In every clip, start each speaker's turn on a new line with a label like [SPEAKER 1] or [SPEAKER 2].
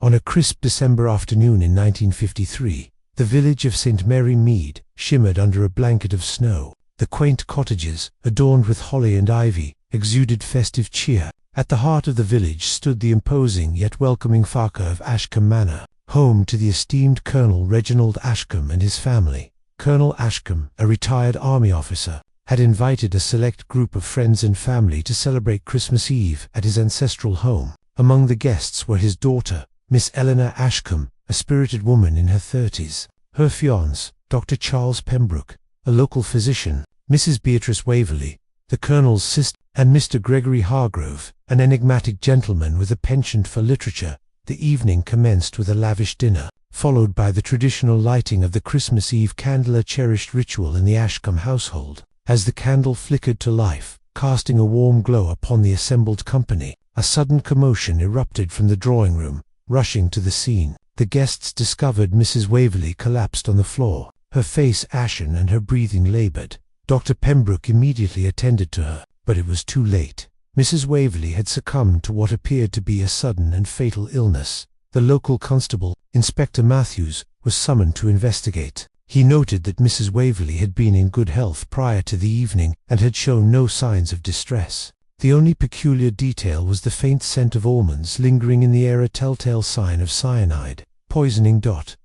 [SPEAKER 1] On a crisp December afternoon in 1953, the village of St. Mary Mead shimmered under a blanket of snow. The quaint cottages, adorned with holly and ivy, exuded festive cheer. At the heart of the village stood the imposing yet welcoming facade of Ashcombe Manor, home to the esteemed Colonel Reginald Ashcombe and his family. Colonel Ashcombe, a retired army officer, had invited a select group of friends and family to celebrate Christmas Eve at his ancestral home. Among the guests were his daughter, Miss Eleanor Ashcombe, a spirited woman in her 30s, her fiancé, Dr. Charles Pembroke, a local physician, Mrs. Beatrice Waverley, the Colonel's sister, and Mr. Gregory Hargrove, an enigmatic gentleman with a penchant for literature. The evening commenced with a lavish dinner, followed by the traditional lighting of the Christmas Eve candle, a cherished ritual in the Ashcombe household. As the candle flickered to life, casting a warm glow upon the assembled company, a sudden commotion erupted from the drawing room. Rushing to the scene, the guests discovered Mrs. Waverley collapsed on the floor, her face ashen and her breathing laboured. Dr. Pembroke immediately attended to her, but it was too late. Mrs. Waverley had succumbed to what appeared to be a sudden and fatal illness. The local constable, Inspector Matthews, was summoned to investigate. He noted that Mrs. Waverley had been in good health prior to the evening and had shown no signs of distress. The only peculiar detail was the faint scent of almonds lingering in the air, a telltale sign of cyanide poisoning.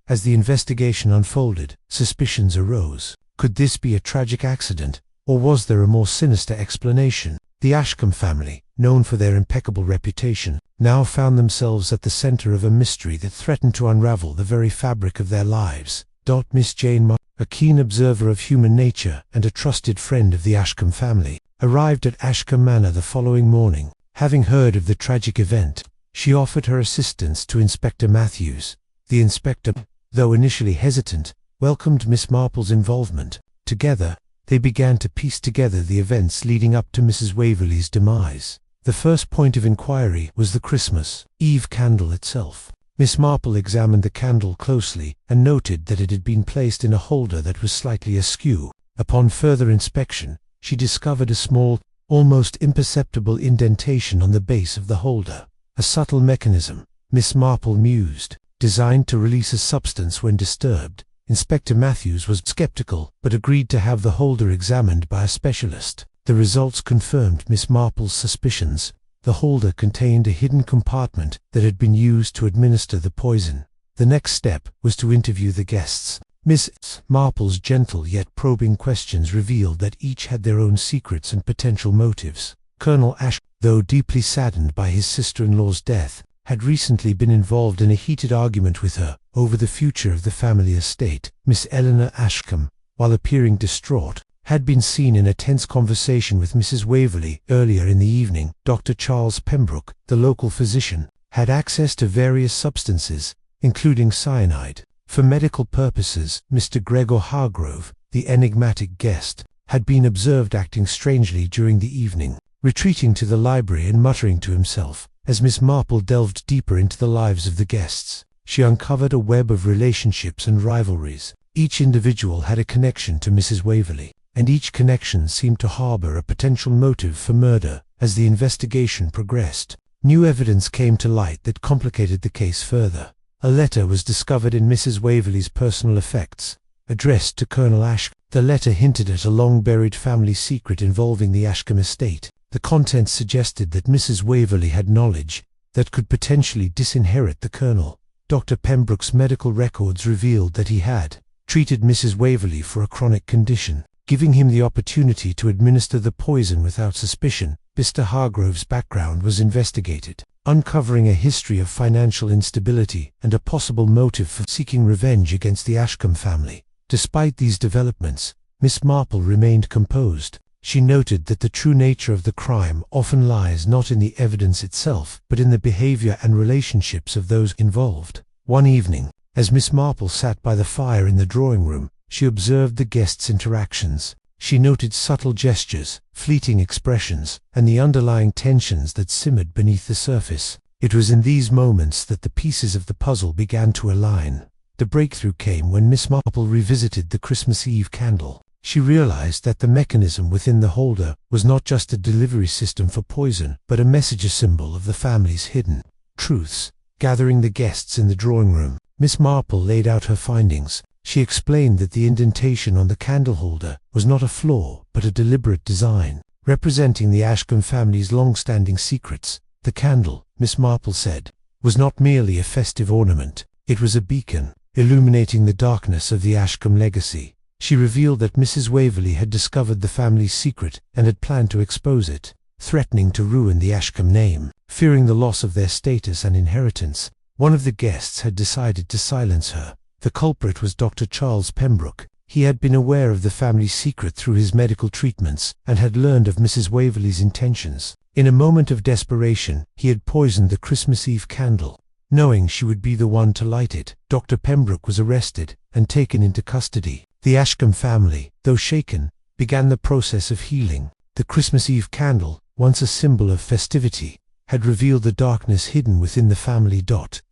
[SPEAKER 1] As the investigation unfolded, suspicions arose. Could this be a tragic accident, or was there a more sinister explanation? The Ashcombe family, known for their impeccable reputation, now found themselves at the center of a mystery that threatened to unravel the very fabric of their lives. Miss Jane Marple, a keen observer of human nature and a trusted friend of the Ashcombe family, arrived at Ashcombe Manor the following morning. Having heard of the tragic event, she offered her assistance to Inspector Matthews. The inspector, though initially hesitant, welcomed Miss Marple's involvement. Together, they began to piece together the events leading up to Mrs. Waverley's demise. The first point of inquiry was the Christmas Eve candle itself. Miss Marple examined the candle closely and noted that it had been placed in a holder that was slightly askew. Upon further inspection, she discovered a small, almost imperceptible indentation on the base of the holder. A subtle mechanism, Miss Marple mused, designed to release a substance when disturbed. Inspector Matthews was skeptical, but agreed to have the holder examined by a specialist. The results confirmed Miss Marple's suspicions. The holder contained a hidden compartment that had been used to administer the poison. The next step was to interview the guests. Miss Marple's gentle yet probing questions revealed that each had their own secrets and potential motives. Colonel Ashcombe, though deeply saddened by his sister-in-law's death, had recently been involved in a heated argument with her over the future of the family estate. Miss Eleanor Ashcombe, while appearing distraught, had been seen in a tense conversation with Mrs. Waverley earlier in the evening. Dr. Charles Pembroke, the local physician, had access to various substances, including cyanide. For medical purposes, Mr. Gregor Hargrove, the enigmatic guest, had been observed acting strangely during the evening, retreating to the library and muttering to himself. As Miss Marple delved deeper into the lives of the guests, she uncovered a web of relationships and rivalries. Each individual had a connection to Mrs. Waverley, and each connection seemed to harbor a potential motive for murder. As the investigation progressed, new evidence came to light that complicated the case further. A letter was discovered in Mrs. Waverley's personal effects, addressed to Colonel Ashcombe. The letter hinted at a long-buried family secret involving the Ashcombe estate. The contents suggested that Mrs. Waverley had knowledge that could potentially disinherit the Colonel. Dr. Pembroke's medical records revealed that he had treated Mrs. Waverley for a chronic condition, giving him the opportunity to administer the poison without suspicion. Mr. Hargrove's background was investigated, uncovering a history of financial instability and a possible motive for seeking revenge against the Ashcombe family. Despite these developments, Miss Marple remained composed. She noted that the true nature of the crime often lies not in the evidence itself, but in the behavior and relationships of those involved. One evening, as Miss Marple sat by the fire in the drawing room, she observed the guests' interactions. She noted subtle gestures, fleeting expressions, and the underlying tensions that simmered beneath the surface. It was in these moments that the pieces of the puzzle began to align. The breakthrough came when Miss Marple revisited the Christmas Eve candle. She realized that the mechanism within the holder was not just a delivery system for poison, but a message symbol of the family's hidden truths. gathering the guests in the drawing room. Miss Marple laid out her findings. She explained that the indentation on the candle holder was not a flaw, but a deliberate design, representing the Ashcombe family's long-standing secrets. The candle, Miss Marple said, was not merely a festive ornament. It was a beacon, illuminating the darkness of the Ashcombe legacy. She revealed that Mrs. Waverley had discovered the family's secret and had planned to expose it, threatening to ruin the Ashcombe name. Fearing the loss of their status and inheritance, one of the guests had decided to silence her. The culprit was Dr. Charles Pembroke. He had been aware of the family's secret through his medical treatments and had learned of Mrs. Waverley's intentions. In a moment of desperation, he had poisoned the Christmas Eve candle. Knowing she would be the one to light it, Dr. Pembroke was arrested and taken into custody. The Ashcombe family, though shaken, began the process of healing. The Christmas Eve candle, once a symbol of festivity, had revealed the darkness hidden within the family.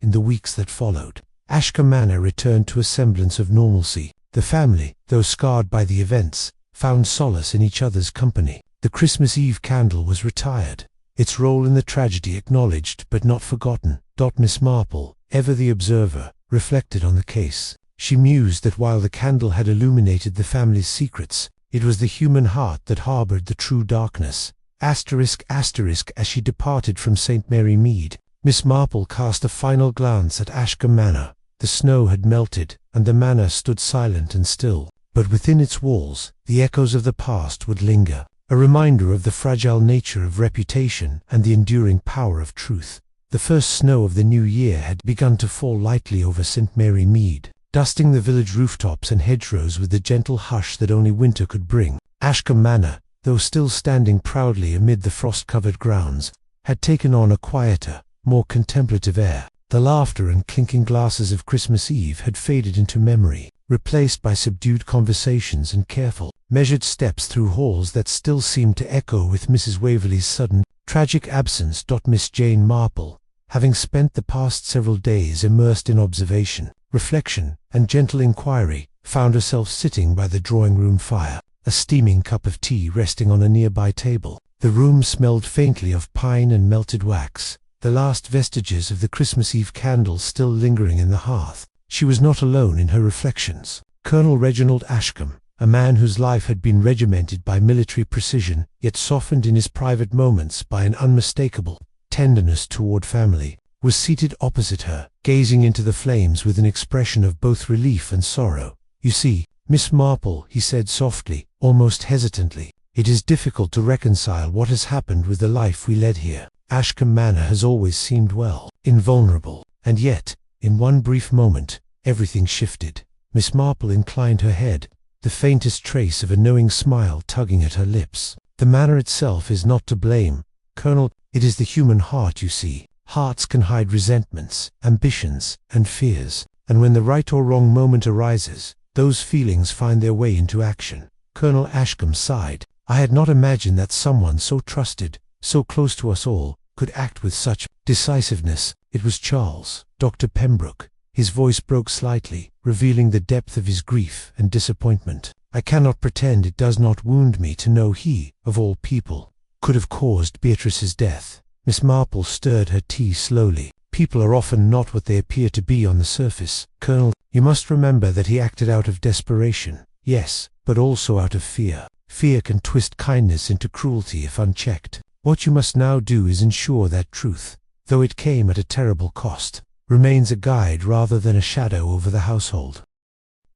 [SPEAKER 1] In the weeks that followed, Ashcombe Manor returned to a semblance of normalcy. The family, though scarred by the events, found solace in each other's company. The Christmas Eve candle was retired, its role in the tragedy acknowledged but not forgotten. Miss Marple, ever the observer, reflected on the case. She mused that while the candle had illuminated the family's secrets, it was the human heart that harboured the true darkness. As she departed from St. Mary Mead, Miss Marple cast a final glance at Ashcombe Manor. The snow had melted, and the manor stood silent and still. But within its walls, the echoes of the past would linger, a reminder of the fragile nature of reputation and the enduring power of truth. The first snow of the new year had begun to fall lightly over St. Mary Mead, dusting the village rooftops and hedgerows with the gentle hush that only winter could bring. Ashcombe Manor, though still standing proudly amid the frost-covered grounds, had taken on a quieter, more contemplative air. The laughter and clinking glasses of Christmas Eve had faded into memory, replaced by subdued conversations and careful, measured steps through halls that still seemed to echo with Mrs. Waverley's sudden, tragic absence. Miss Jane Marple, having spent the past several days immersed in observation, reflection, and gentle inquiry, found herself sitting by the drawing-room fire, a steaming cup of tea resting on a nearby table. The room smelled faintly of pine and melted wax, the last vestiges of the Christmas Eve candle still lingering in the hearth. She was not alone in her reflections. Colonel Reginald Ashcombe, a man whose life had been regimented by military precision, yet softened in his private moments by an unmistakable tenderness toward family, was seated opposite her, gazing into the flames with an expression of both relief and sorrow. "You see, Miss Marple," he said softly, almost hesitantly, "it is difficult to reconcile what has happened with the life we led here. Ashcombe Manor has always seemed invulnerable, and yet, in one brief moment, everything shifted." Miss Marple inclined her head, the faintest trace of a knowing smile tugging at her lips. "The manor itself is not to blame, Colonel. It is the human heart, you see. Hearts can hide resentments, ambitions, and fears, and when the right or wrong moment arises, those feelings find their way into action." Colonel Ashcombe sighed. "I had not imagined that someone so trusted, so close to us all, could act with such decisiveness. It was Charles, Dr. Pembroke." His voice broke slightly, revealing the depth of his grief and disappointment. "I cannot pretend it does not wound me to know he, of all people, could have caused Beatrice's death." Miss Marple stirred her tea slowly. "People are often not what they appear to be on the surface, Colonel. You must remember that he acted out of desperation, yes, but also out of fear. Fear can twist kindness into cruelty if unchecked. What you must now do is ensure that truth, though it came at a terrible cost, remains a guide rather than a shadow over the household."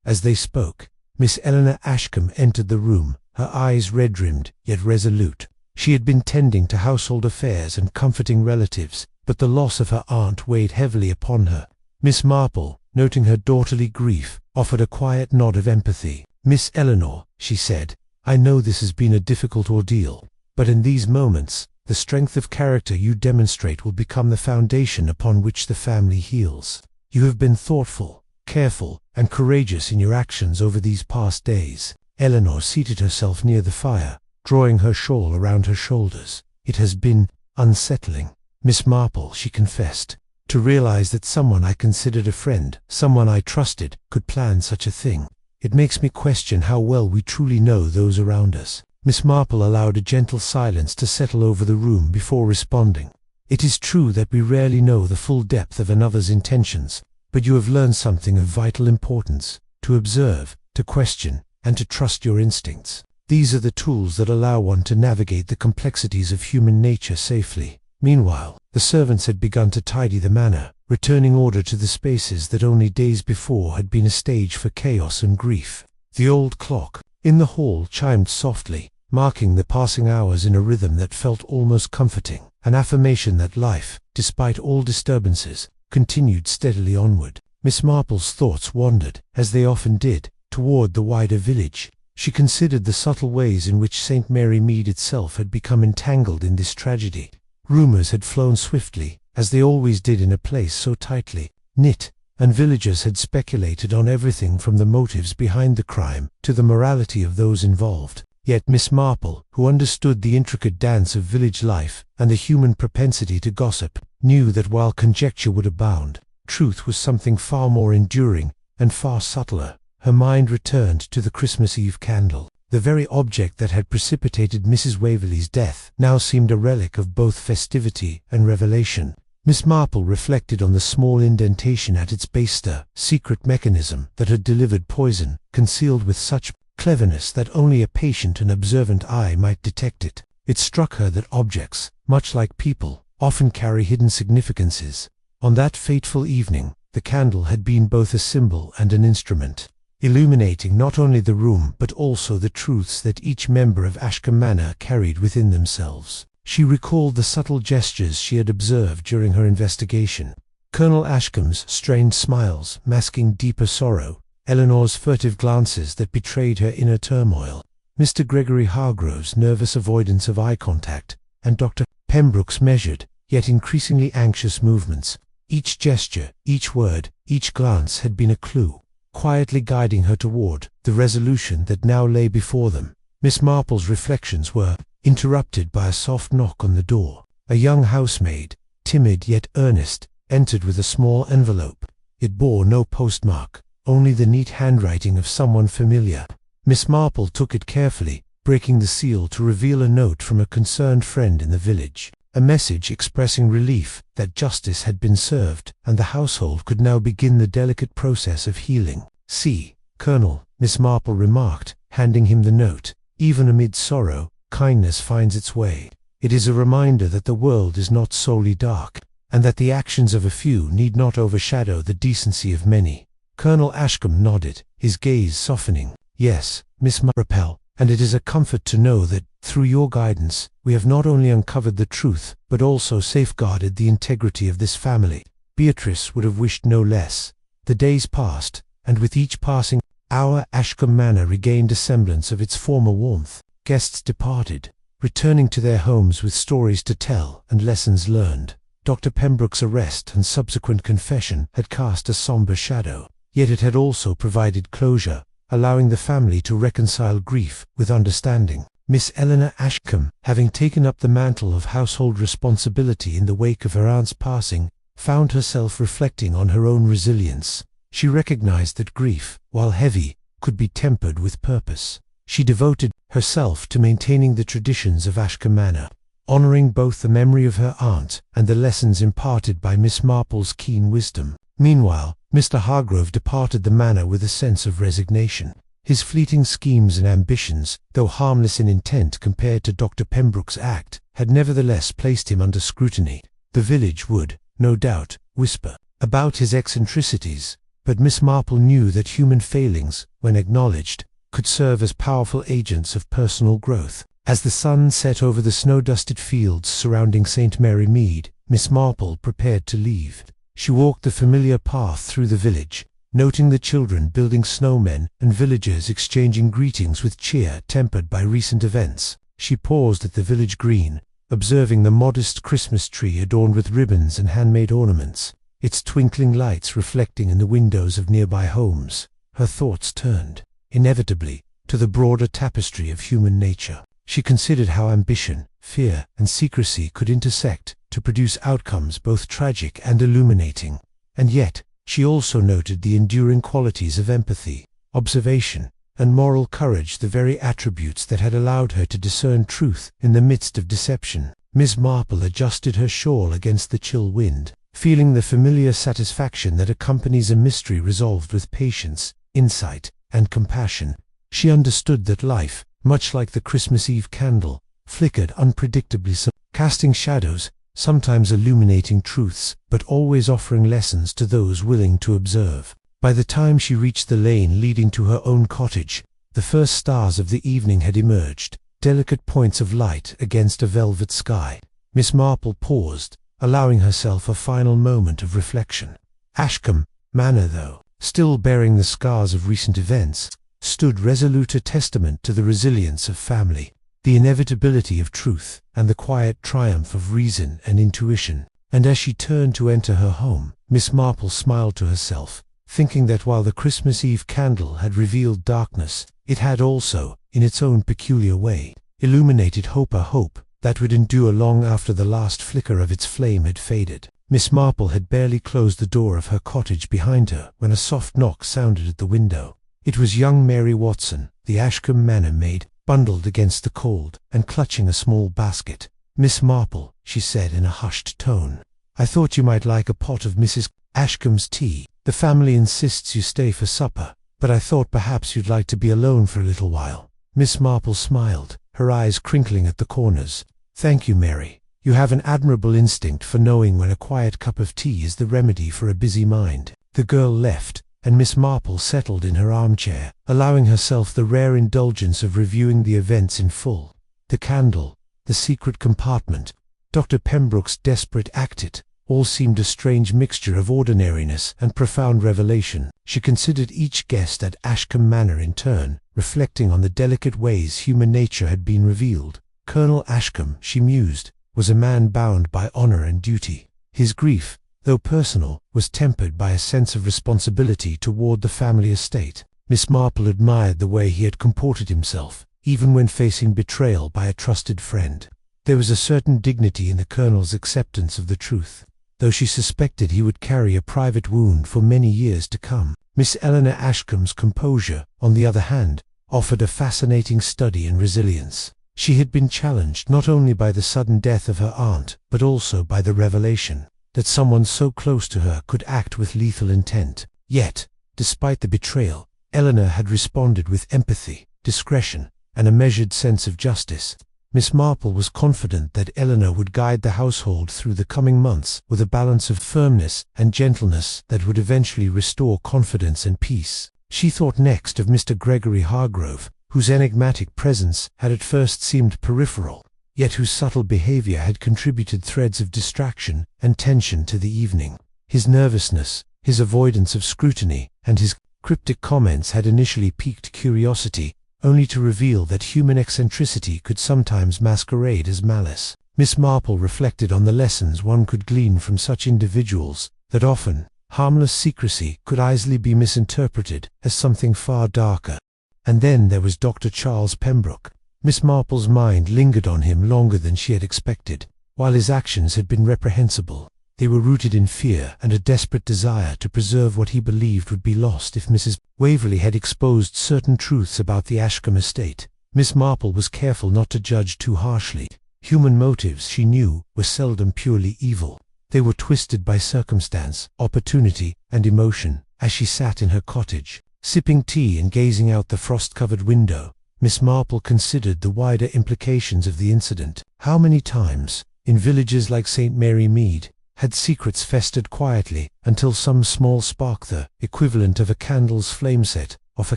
[SPEAKER 1] As they spoke, Miss Eleanor Ashcombe entered the room, her eyes red-rimmed, yet resolute. She had been tending to household affairs and comforting relatives, but the loss of her aunt weighed heavily upon her. Miss Marple, noting her daughterly grief, offered a quiet nod of empathy. "Miss Eleanor," she said, "I know this has been a difficult ordeal, but in these moments, the strength of character you demonstrate will become the foundation upon which the family heals. You have been thoughtful, careful, and courageous in your actions over these past days." Eleanor seated herself near the fire, drawing her shawl around her shoulders. "It has been unsettling, Miss Marple," she confessed, "to realize that someone I considered a friend, someone I trusted, could plan such a thing. It makes me question how well we truly know those around us." Miss Marple allowed a gentle silence to settle over the room before responding. It is true that we rarely know the full depth of another's intentions, but you have learned something of vital importance: to observe, to question, and to trust your instincts. These are the tools that allow one to navigate the complexities of human nature safely. Meanwhile, the servants had begun to tidy the manor, returning order to the spaces that only days before had been a stage for chaos and grief. The old clock in the hall chimed softly, marking the passing hours in a rhythm that felt almost comforting, an affirmation that life, despite all disturbances, continued steadily onward. Miss Marple's thoughts wandered, as they often did, toward the wider village. She considered the subtle ways in which St. Mary Mead itself had become entangled in this tragedy. Rumours had flown swiftly, as they always did in a place so tightly knit, and villagers had speculated on everything from the motives behind the crime to the morality of those involved. Yet Miss Marple, who understood the intricate dance of village life and the human propensity to gossip, knew that while conjecture would abound, truth was something far more enduring and far subtler. Her mind returned to the Christmas Eve candle. The very object that had precipitated Mrs. Waverley's death now seemed a relic of both festivity and revelation. Miss Marple reflected on the small indentation at its base, the secret mechanism that had delivered poison, concealed with such cleverness that only a patient and observant eye might detect it. It struck her that objects, much like people, often carry hidden significances. On that fateful evening, the candle had been both a symbol and an instrument, illuminating not only the room but also the truths that each member of Ashcombe Manor carried within themselves. She recalled the subtle gestures she had observed during her investigation: Colonel Ashcombe's strained smiles masking deeper sorrow, Eleanor's furtive glances that betrayed her inner turmoil, Mr. Gregory Hargrove's nervous avoidance of eye contact, and Dr. Pembroke's measured, yet increasingly anxious movements. Each gesture, each word, each glance had been a clue, quietly guiding her toward the resolution that now lay before them. Miss Marple's reflections were interrupted by a soft knock on the door. A young housemaid, timid yet earnest, entered with a small envelope. It bore no postmark, only the neat handwriting of someone familiar. Miss Marple took it carefully, breaking the seal to reveal a note from a concerned friend in the village, a message expressing relief that justice had been served and the household could now begin the delicate process of healing. "See, Colonel," Miss Marple remarked, handing him the note. "Even amid sorrow, kindness finds its way. It is a reminder that the world is not solely dark, and that the actions of a few need not overshadow the decency of many." Colonel Ashcombe nodded, his gaze softening. "Yes, Miss Marple, and it is a comfort to know that, through your guidance, we have not only uncovered the truth, but also safeguarded the integrity of this family." Beatrice would have wished no less. The days passed, and with each passing hour Ashcombe Manor regained a semblance of its former warmth. Guests departed, returning to their homes with stories to tell and lessons learned. Dr. Pembroke's arrest and subsequent confession had cast a sombre shadow, yet it had also provided closure, allowing the family to reconcile grief with understanding. Miss Eleanor Ashcombe, having taken up the mantle of household responsibility in the wake of her aunt's passing, found herself reflecting on her own resilience. She recognized that grief, while heavy, could be tempered with purpose. She devoted herself to maintaining the traditions of Ashcombe Manor, honoring both the memory of her aunt and the lessons imparted by Miss Marple's keen wisdom. Meanwhile, Mr. Hargrove departed the manor with a sense of resignation. His fleeting schemes and ambitions, though harmless in intent compared to Dr. Pembroke's act, had nevertheless placed him under scrutiny. The village would, no doubt, whisper about his eccentricities, but Miss Marple knew that human failings, when acknowledged, could serve as powerful agents of personal growth. As the sun set over the snow-dusted fields surrounding St. Mary Mead, Miss Marple prepared to leave. She walked the familiar path through the village, noting the children building snowmen and villagers exchanging greetings with cheer tempered by recent events. She paused at the village green, observing the modest Christmas tree adorned with ribbons and handmade ornaments, its twinkling lights reflecting in the windows of nearby homes. Her thoughts turned, inevitably, to the broader tapestry of human nature. She considered how ambition, fear, and secrecy could intersect to produce outcomes both tragic and illuminating. And yet, she also noted the enduring qualities of empathy, observation, and moral courage the very attributes that had allowed her to discern truth in the midst of deception. Miss Marple adjusted her shawl against the chill wind, feeling the familiar satisfaction that accompanies a mystery resolved with patience, insight, and compassion. She understood that life, much like the Christmas Eve candle, flickered unpredictably, casting shadows, sometimes illuminating truths, but always offering lessons to those willing to observe. By the time she reached the lane leading to her own cottage, the first stars of the evening had emerged, delicate points of light against a velvet sky. Miss Marple paused, allowing herself a final moment of reflection. Ashcombe Manor, though still bearing the scars of recent events, stood resolute, a testament to the resilience of family, the inevitability of truth, and the quiet triumph of reason and intuition. And as she turned to enter her home, Miss Marple smiled to herself, thinking that while the Christmas Eve candle had revealed darkness, it had also, in its own peculiar way, illuminated hope, a hope that would endure long after the last flicker of its flame had faded. Miss Marple had barely closed the door of her cottage behind her when a soft knock sounded at the window. It was young Mary Watson, the Ashcombe Manor maid, bundled against the cold, and clutching a small basket. "Miss Marple," she said in a hushed tone, "I thought you might like a pot of Mrs. Ashcombe's tea. The family insists you stay for supper, but I thought perhaps you'd like to be alone for a little while." Miss Marple smiled, her eyes crinkling at the corners. "Thank you, Mary. You have an admirable instinct for knowing when a quiet cup of tea is the remedy for a busy mind." The girl left, and Miss Marple settled in her armchair, allowing herself the rare indulgence of reviewing the events in full. The candle, the secret compartment, Dr. Pembroke's desperate act, all seemed a strange mixture of ordinariness and profound revelation. She considered each guest at Ashcombe Manor in turn, reflecting on the delicate ways human nature had been revealed. Colonel Ashcombe, she mused, was a man bound by honor and duty. His grief, though personal, was tempered by a sense of responsibility toward the family estate. Miss Marple admired the way he had comported himself, even when facing betrayal by a trusted friend. There was a certain dignity in the Colonel's acceptance of the truth, though she suspected he would carry a private wound for many years to come. Miss Eleanor Ashcombe's composure, on the other hand, offered a fascinating study in resilience. She had been challenged not only by the sudden death of her aunt, but also by the revelation that someone so close to her could act with lethal intent. Yet, despite the betrayal, Eleanor had responded with empathy, discretion, and a measured sense of justice. Miss Marple was confident that Eleanor would guide the household through the coming months with a balance of firmness and gentleness that would eventually restore confidence and peace. She thought next of Mr. Gregory Hargrove, whose enigmatic presence had at first seemed peripheral, yet whose subtle behavior had contributed threads of distraction and tension to the evening. His nervousness, his avoidance of scrutiny, and his cryptic comments had initially piqued curiosity, only to reveal that human eccentricity could sometimes masquerade as malice. Miss Marple reflected on the lessons one could glean from such individuals, that often harmless secrecy could easily be misinterpreted as something far darker. And then there was Dr. Charles Pembroke. Miss Marple's mind lingered on him longer than she had expected. While his actions had been reprehensible, they were rooted in fear and a desperate desire to preserve what he believed would be lost if Mrs. Waverley had exposed certain truths about the Ashcombe estate. Miss Marple was careful not to judge too harshly. Human motives, she knew, were seldom purely evil. They were twisted by circumstance, opportunity, and emotion. As she sat in her cottage, sipping tea and gazing out the frost-covered window, Miss Marple considered the wider implications of the incident. How many times, in villages like St. Mary Mead, had secrets festered quietly until some small spark, the equivalent of a candle's flame, set off a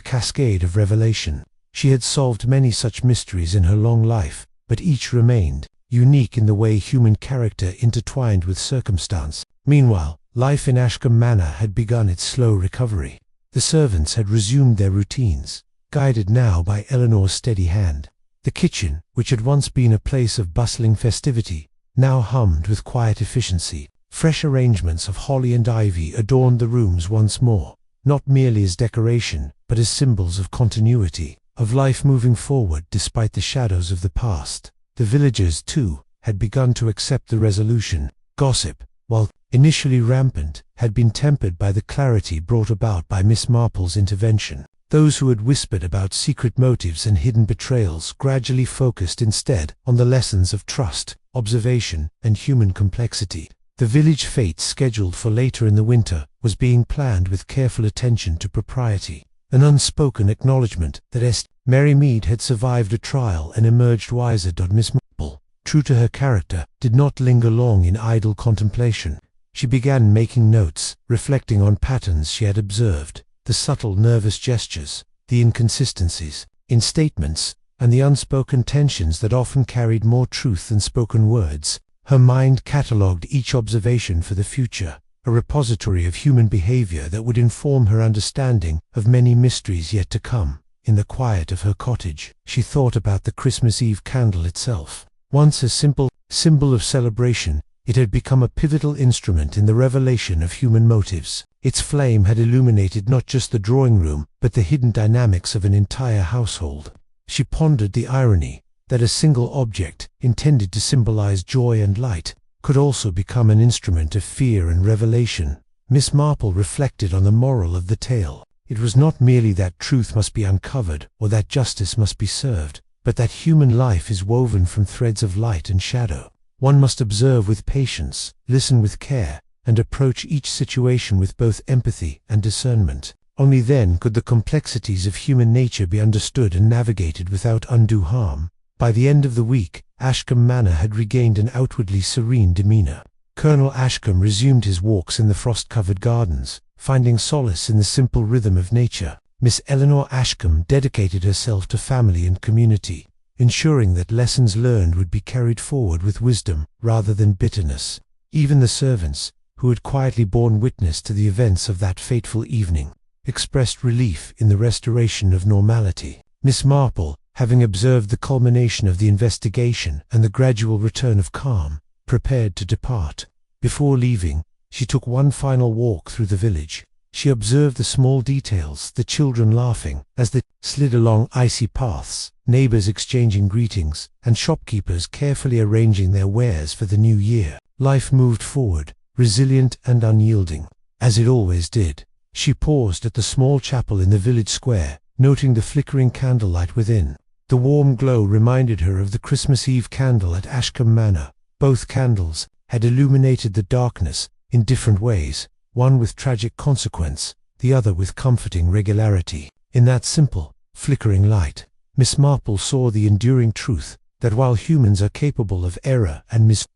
[SPEAKER 1] cascade of revelation. She had solved many such mysteries in her long life, but each remained unique in the way human character intertwined with circumstance. Meanwhile, life in Ashcombe Manor had begun its slow recovery. The servants had resumed their routines, guided now by Eleanor's steady hand. The kitchen, which had once been a place of bustling festivity, now hummed with quiet efficiency. Fresh arrangements of holly and ivy adorned the rooms once more, not merely as decoration, but as symbols of continuity, of life moving forward despite the shadows of the past. The villagers, too, had begun to accept the resolution. Gossip, while initially rampant, had been tempered by the clarity brought about by Miss Marple's intervention. Those who had whispered about secret motives and hidden betrayals gradually focused instead on the lessons of trust, observation, and human complexity. The village fete scheduled for later in the winter was being planned with careful attention to propriety. An unspoken acknowledgement that Mary Mead had survived a trial and emerged wiser. Miss Marple, true to her character, did not linger long in idle contemplation. She began making notes, reflecting on patterns she had observed, the subtle nervous gestures, the inconsistencies in statements, and the unspoken tensions that often carried more truth than spoken words. Her mind catalogued each observation for the future, a repository of human behavior that would inform her understanding of many mysteries yet to come. In the quiet of her cottage, she thought about the Christmas Eve candle itself. Once a simple symbol of celebration, it had become a pivotal instrument in the revelation of human motives. Its flame had illuminated not just the drawing room, but the hidden dynamics of an entire household. She pondered the irony that a single object, intended to symbolize joy and light, could also become an instrument of fear and revelation. Miss Marple reflected on the moral of the tale. It was not merely that truth must be uncovered or that justice must be served, but that human life is woven from threads of light and shadow. One must observe with patience, listen with care, and approach each situation with both empathy and discernment. Only then could the complexities of human nature be understood and navigated without undue harm. By the end of the week, Ashcombe Manor had regained an outwardly serene demeanor. Colonel Ashcombe resumed his walks in the frost-covered gardens, finding solace in the simple rhythm of nature. Miss Eleanor Ashcombe dedicated herself to family and community, ensuring that lessons learned would be carried forward with wisdom rather than bitterness. Even the servants, who had quietly borne witness to the events of that fateful evening, expressed relief in the restoration of normality. Miss Marple, having observed the culmination of the investigation and the gradual return of calm, prepared to depart. Before leaving, she took one final walk through the village. She observed the small details, the children laughing as they slid along icy paths, neighbors exchanging greetings, and shopkeepers carefully arranging their wares for the new year. Life moved forward, resilient and unyielding, as it always did. She paused at the small chapel in the village square, noting the flickering candlelight within. The warm glow reminded her of the Christmas Eve candle at Ashcombe Manor. Both candles had illuminated the darkness in different ways, one with tragic consequence, the other with comforting regularity. In that simple, flickering light, Miss Marple saw the enduring truth that while humans are capable of error and misfortune,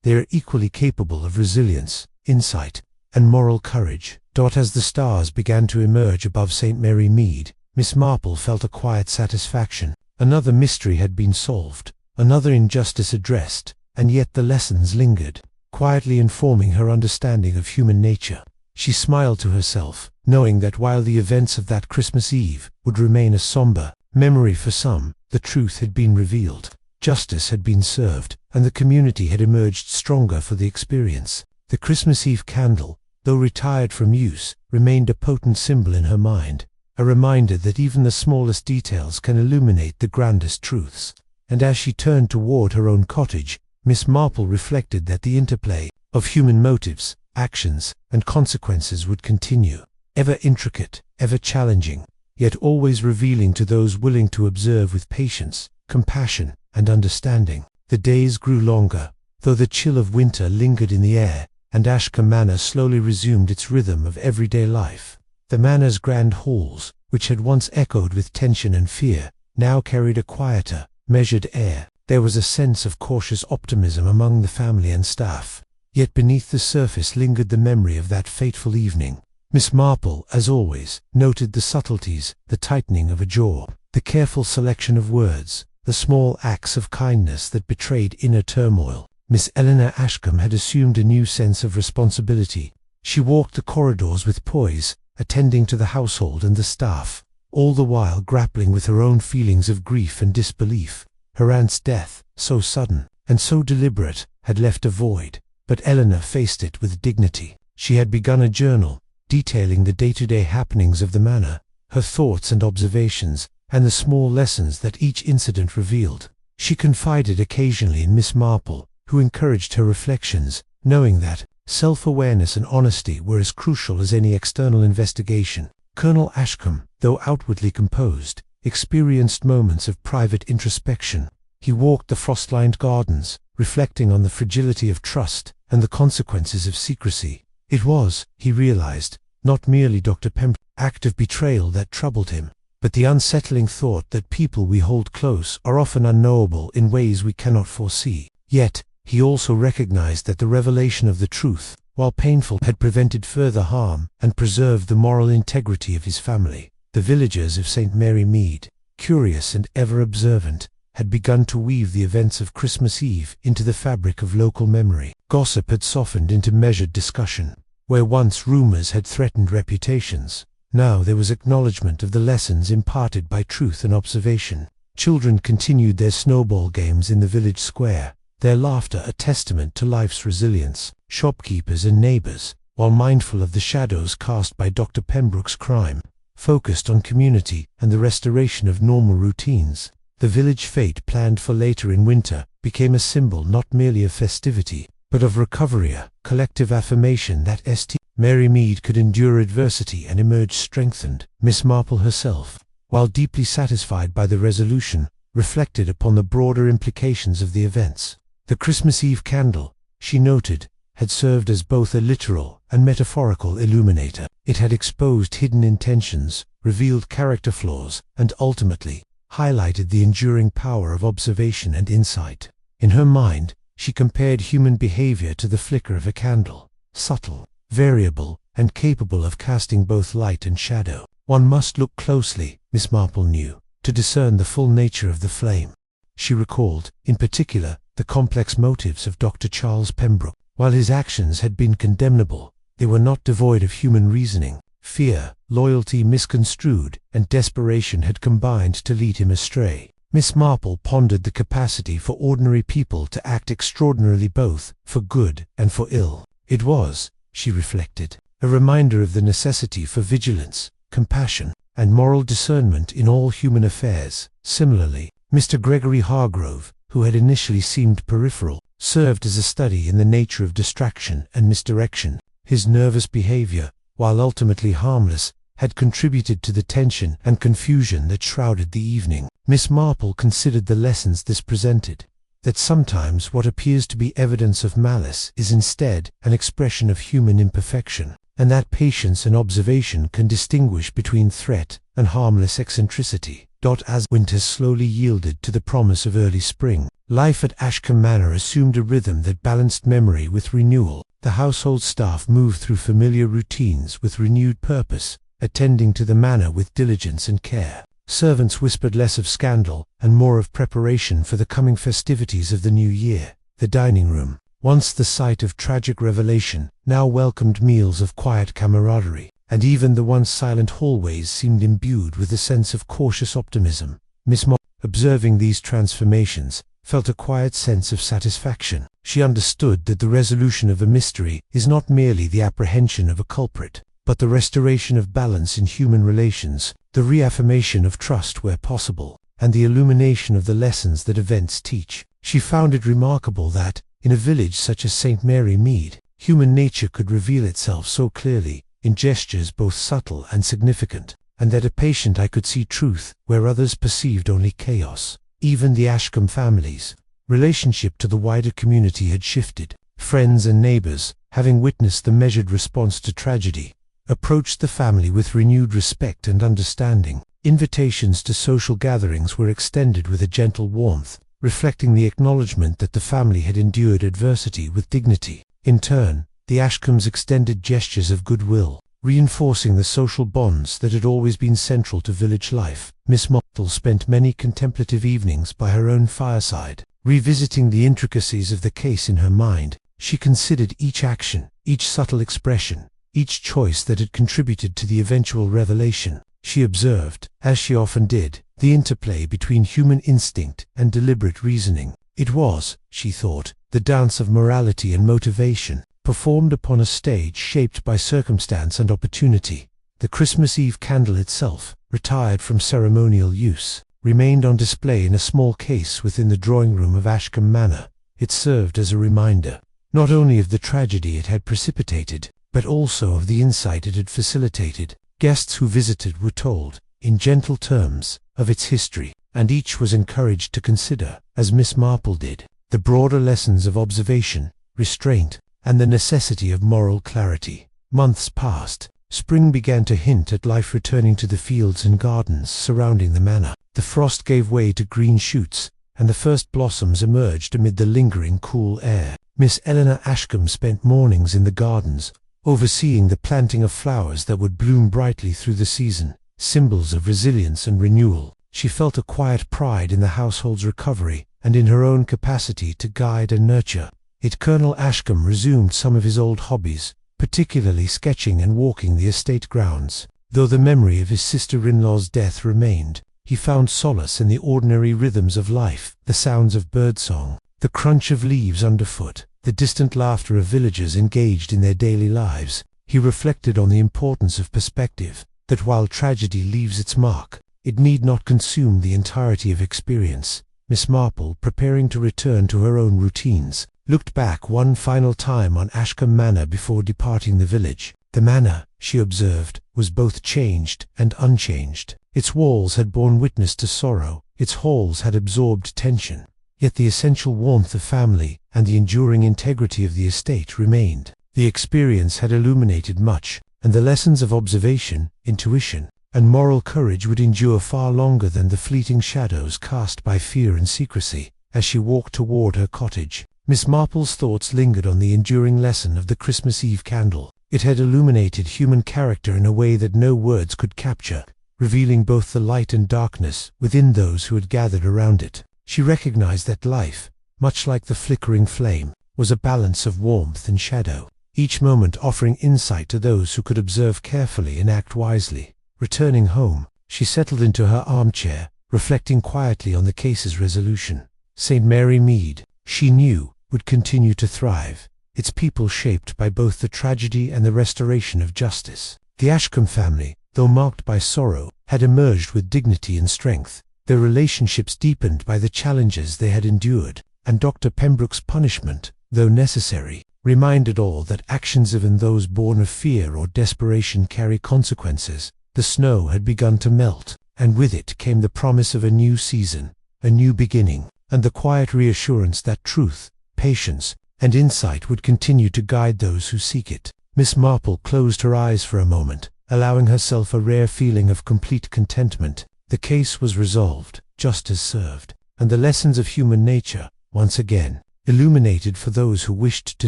[SPEAKER 1] they are equally capable of resilience, insight, and moral courage. As the stars began to emerge above St. Mary Mead, Miss Marple felt a quiet satisfaction. Another mystery had been solved, another injustice addressed, and yet the lessons lingered, quietly informing her understanding of human nature. She smiled to herself, knowing that while the events of that Christmas Eve would remain a somber memory for some, the truth had been revealed, justice had been served, and the community had emerged stronger for the experience. The Christmas Eve candle, though retired from use, remained a potent symbol in her mind, a reminder that even the smallest details can illuminate the grandest truths. And as she turned toward her own cottage, Miss Marple reflected that the interplay of human motives, actions, and consequences would continue, ever intricate, ever challenging, yet always revealing to those willing to observe with patience, compassion, and understanding. The days grew longer, though the chill of winter lingered in the air, and Ashcombe Manor slowly resumed its rhythm of everyday life. The manor's grand halls, which had once echoed with tension and fear, now carried a quieter, measured air. There was a sense of cautious optimism among the family and staff. Yet beneath the surface lingered the memory of that fateful evening. Miss Marple, as always, noted the subtleties, the tightening of a jaw, the careful selection of words, the small acts of kindness that betrayed inner turmoil. Miss Eleanor Ashcombe had assumed a new sense of responsibility. She walked the corridors with poise, attending to the household and the staff, all the while grappling with her own feelings of grief and disbelief. Her aunt's death, so sudden and so deliberate, had left a void, but Eleanor faced it with dignity. She had begun a journal, detailing the day-to-day happenings of the manor, her thoughts and observations, and the small lessons that each incident revealed. She confided occasionally in Miss Marple, who encouraged her reflections, knowing that self-awareness and honesty were as crucial as any external investigation. Colonel Ashcombe, though outwardly composed, experienced moments of private introspection. He walked the frost-lined gardens, reflecting on the fragility of trust and the consequences of secrecy. It was, he realized, not merely Dr. Pembroke's act of betrayal that troubled him, but the unsettling thought that people we hold close are often unknowable in ways we cannot foresee. Yet, he also recognized that the revelation of the truth, while painful, had prevented further harm and preserved the moral integrity of his family. The villagers of St. Mary Mead, curious and ever observant, had begun to weave the events of Christmas Eve into the fabric of local memory. Gossip had softened into measured discussion. Where once rumors had threatened reputations, now there was acknowledgement of the lessons imparted by truth and observation. Children continued their snowball games in the village square, their laughter a testament to life's resilience. Shopkeepers and neighbors, while mindful of the shadows cast by Dr. Pembroke's crime, focused on community and the restoration of normal routines. The village fete planned for later in winter became a symbol not merely of festivity, but of recovery, a collective affirmation that St. Mary Mead could endure adversity and emerge strengthened. Miss Marple herself, while deeply satisfied by the resolution, reflected upon the broader implications of the events. The Christmas Eve candle, she noted, had served as both a literal and metaphorical illuminator. It had exposed hidden intentions, revealed character flaws, and ultimately highlighted the enduring power of observation and insight. In her mind, she compared human behavior to the flicker of a candle, subtle, variable, and capable of casting both light and shadow. One must look closely, Miss Marple knew, to discern the full nature of the flame. She recalled, in particular, the complex motives of Dr. Charles Pembroke. While his actions had been condemnable, they were not devoid of human reasoning. Fear, loyalty misconstrued, and desperation had combined to lead him astray. Miss Marple pondered the capacity for ordinary people to act extraordinarily both for good and for ill. It was, she reflected, a reminder of the necessity for vigilance, compassion, and moral discernment in all human affairs. Similarly, Mr. Gregory Hargrove, who had initially seemed peripheral, served as a study in the nature of distraction and misdirection. His nervous behavior, while ultimately harmless, had contributed to the tension and confusion that shrouded the evening. Miss Marple considered the lessons this presented, that sometimes what appears to be evidence of malice is instead an expression of human imperfection, and that patience and observation can distinguish between threat and harmless eccentricity. As winter slowly yielded to the promise of early spring, life at Ashcombe Manor assumed a rhythm that balanced memory with renewal. The household staff moved through familiar routines with renewed purpose, attending to the manor with diligence and care. Servants whispered less of scandal and more of preparation for the coming festivities of the new year. The dining room, once the site of tragic revelation, now welcomed meals of quiet camaraderie, and even the once silent hallways seemed imbued with a sense of cautious optimism. Miss Marple, observing these transformations, felt a quiet sense of satisfaction. She understood that the resolution of a mystery is not merely the apprehension of a culprit, but the restoration of balance in human relations, the reaffirmation of trust where possible, and the illumination of the lessons that events teach. She found it remarkable that, in a village such as St. Mary Mead, human nature could reveal itself so clearly, in gestures both subtle and significant, and that a patient eye could see truth where others perceived only chaos. Even the Ashcombe family's relationship to the wider community had shifted. Friends and neighbors, having witnessed the measured response to tragedy, approached the family with renewed respect and understanding. Invitations to social gatherings were extended with a gentle warmth, reflecting the acknowledgement that the family had endured adversity with dignity. In turn, the Ashcombes extended gestures of goodwill, reinforcing the social bonds that had always been central to village life. Miss Marple spent many contemplative evenings by her own fireside, revisiting the intricacies of the case in her mind. She considered each action, each subtle expression, each choice that had contributed to the eventual revelation. She observed, as she often did, the interplay between human instinct and deliberate reasoning. It was, she thought, the dance of morality and motivation, performed upon a stage shaped by circumstance and opportunity. The Christmas Eve candle itself, retired from ceremonial use, remained on display in a small case within the drawing room of Ashcombe Manor. It served as a reminder, not only of the tragedy it had precipitated, but also of the insight it had facilitated. Guests who visited were told, in gentle terms, of its history, and each was encouraged to consider, as Miss Marple did, the broader lessons of observation, restraint, and the necessity of moral clarity. Months passed. Spring began to hint at life returning to the fields and gardens surrounding the manor. The frost gave way to green shoots, and the first blossoms emerged amid the lingering cool air. Miss Eleanor Ashcombe spent mornings in the gardens, overseeing the planting of flowers that would bloom brightly through the season, symbols of resilience and renewal. She felt a quiet pride in the household's recovery and in her own capacity to guide and nurture it. Colonel Ashcombe resumed some of his old hobbies, particularly sketching and walking the estate grounds. Though the memory of his sister-in-law's death remained, he found solace in the ordinary rhythms of life, the sounds of birdsong, the crunch of leaves underfoot, the distant laughter of villagers engaged in their daily lives. He reflected on the importance of perspective, that while tragedy leaves its mark, it need not consume the entirety of experience. Miss Marple, preparing to return to her own routines, looked back one final time on Ashcombe Manor before departing the village. The manor, she observed, was both changed and unchanged. Its walls had borne witness to sorrow, its halls had absorbed tension, yet the essential warmth of family and the enduring integrity of the estate remained. The experience had illuminated much, and the lessons of observation, intuition, and moral courage would endure far longer than the fleeting shadows cast by fear and secrecy. As she walked toward her cottage, Miss Marple's thoughts lingered on the enduring lesson of the Christmas Eve candle. It had illuminated human character in a way that no words could capture, revealing both the light and darkness within those who had gathered around it. She recognized that life, much like the flickering flame, was a balance of warmth and shadow, each moment offering insight to those who could observe carefully and act wisely. Returning home, she settled into her armchair, reflecting quietly on the case's resolution. St. Mary Mead, she knew, would continue to thrive, its people shaped by both the tragedy and the restoration of justice. The Ashcombe family, though marked by sorrow, had emerged with dignity and strength, their relationships deepened by the challenges they had endured, and Dr. Pembroke's punishment, though necessary, reminded all that actions even those born of fear or desperation carry consequences. The snow had begun to melt, and with it came the promise of a new season, a new beginning, and the quiet reassurance that truth, patience, and insight would continue to guide those who seek it. Miss Marple closed her eyes for a moment, allowing herself a rare feeling of complete contentment. The case was resolved, justice served, and the lessons of human nature, once again, illuminated for those who wished to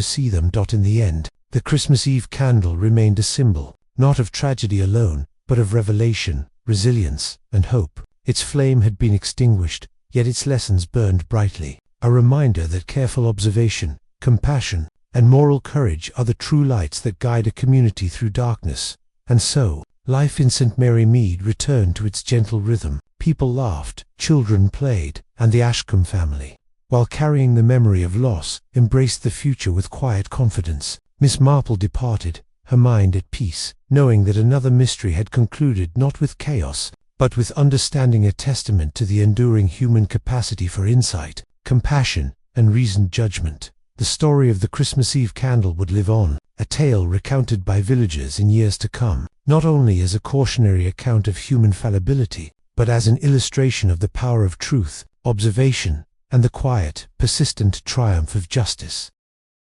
[SPEAKER 1] see them. In the end, the Christmas Eve candle remained a symbol, not of tragedy alone, but of revelation, resilience, and hope. Its flame had been extinguished, yet its lessons burned brightly, a reminder that careful observation, compassion, and moral courage are the true lights that guide a community through darkness. And so, life in St. Mary Mead returned to its gentle rhythm. People laughed, children played, and the Ashcombe family, while carrying the memory of loss, embraced the future with quiet confidence. Miss Marple departed, her mind at peace, knowing that another mystery had concluded not with chaos, but with understanding, a testament to the enduring human capacity for insight, compassion, and reasoned judgment. The story of the Christmas Eve candle would live on, a tale recounted by villagers in years to come, not only as a cautionary account of human fallibility, but as an illustration of the power of truth, observation, and the quiet, persistent triumph of justice.